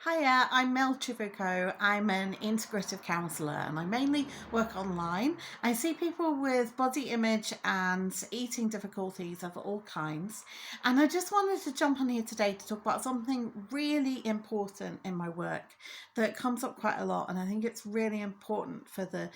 Hiya, I'm Mel Chivico. I'm an integrative counsellor and I mainly work online. I see people with body image and eating difficulties of all kinds. And I just wanted to jump on here today to talk about something really important in my work that comes up quite a lot. And I think it's really important for the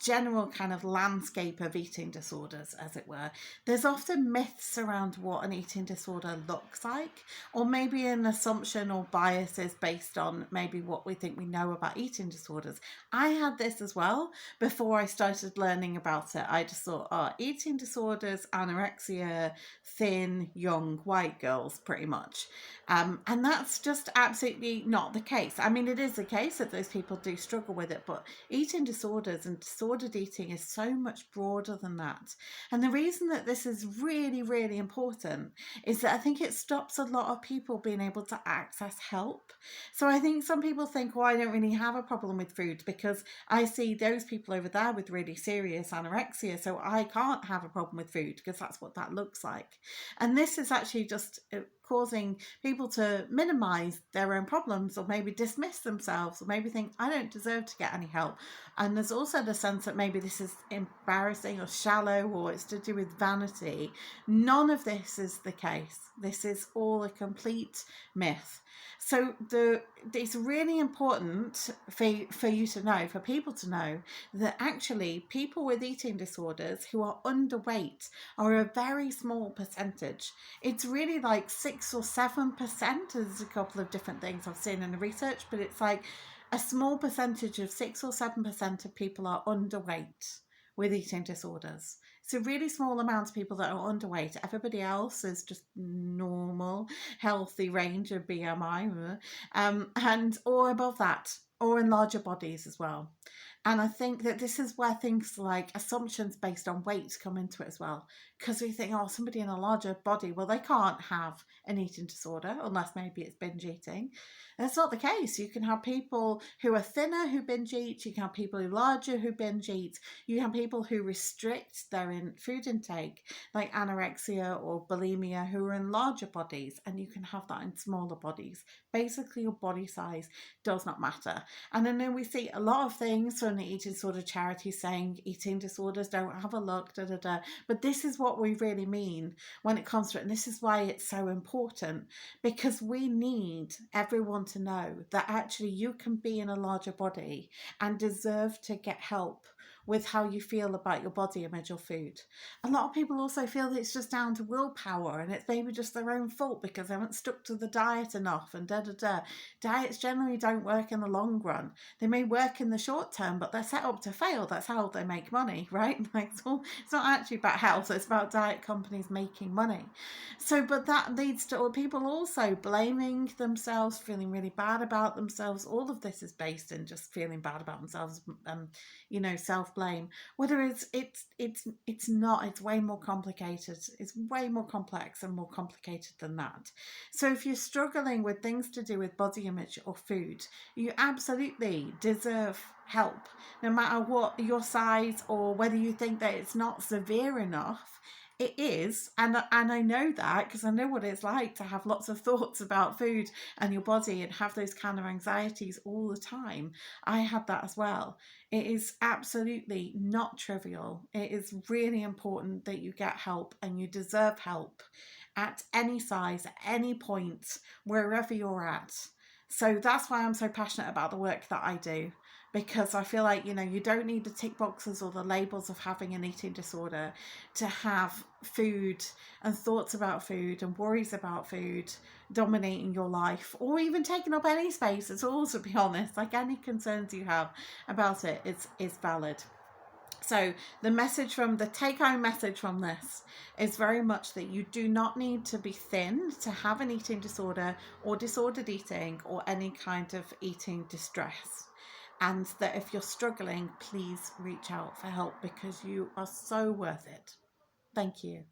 general kind of landscape of eating disorders, as it were. There's often myths around what an eating disorder looks like, or maybe an assumption or biases based on maybe what we think we know about eating disorders. I had this as well before I started learning about it. I just thought, oh, eating disorders, anorexia, thin, young, white girls, pretty much. And that's just absolutely not the case. I mean, it is the case that those people do struggle with it, but eating disorders and disordered eating is so much broader than that. And the reason that this is really, really important is that I think it stops a lot of people being able to access help. So I think some people think, well, I don't really have a problem with food because I see those people over there with really serious anorexia, so I can't have a problem with food because that's what that looks like. And this is actually just causing people to minimize their own problems, or maybe dismiss themselves, or maybe think, I don't deserve to get any help. And there's also the sense that maybe this is embarrassing or shallow, or it's to do with vanity. None of this is the case. This is all a complete myth. So it's really important for you to know, for people to know, that actually people with eating disorders who are underweight are a very small percentage. It's really like 6 or 7%. There's a couple of different things I've seen in the research, but it's like a small percentage of 6 or 7% of people are underweight with eating disorders. It's a really small amount of people that are underweight. Everybody else is just normal, healthy range of BMI, and or above that, or in larger bodies as well. And I think that this is where things like assumptions based on weight come into it as well. Because we think, oh, somebody in a larger body, well, they can't have an eating disorder unless maybe it's binge eating. That's not the case. You can have people who are thinner who binge eat. You can have people who are larger who binge eat. You have people who restrict their food intake, like anorexia or bulimia, who are in larger bodies. And you can have that in smaller bodies. Basically, your body size does not matter. And I know we see a lot of things from the eating disorder charity saying eating disorders don't have a look, but this is what we really mean when it comes to it. And this is why it's so important, because we need everyone to know that actually you can be in a larger body and deserve to get help with how you feel about your body image or food. A lot of people also feel that it's just down to willpower and it's maybe just their own fault because they haven't stuck to the diet enough and Diets generally don't work in the long run. They may work in the short term, but they're set up to fail. That's how they make money, right? Like, it's not actually about health. It's about diet companies making money. So, but that leads to people also blaming themselves, feeling really bad about themselves. All of this is based in just feeling bad about themselves, self-blame. Whether it's not, it's way more complicated. It's way more complex and more complicated than that. So if you're struggling with things to do with body image or food, you absolutely deserve help, no matter what your size or whether you think that it's not severe enough. It is, and I know that because I know what it's like to have lots of thoughts about food and your body and have those kind of anxieties all the time. I had that as well. It is absolutely not trivial. It is really important that you get help, and you deserve help at any size, at any point, wherever you're at. So that's why I'm so passionate about the work that I do, because I feel like, you don't need the tick boxes or the labels of having an eating disorder to have food and thoughts about food and worries about food dominating your life, or even taking up any space at all, to be honest. Like, any concerns you have about it is valid. So the take-home message from this is very much that you do not need to be thin to have an eating disorder or disordered eating or any kind of eating distress. And that if you're struggling, please reach out for help because you are so worth it. Thank you.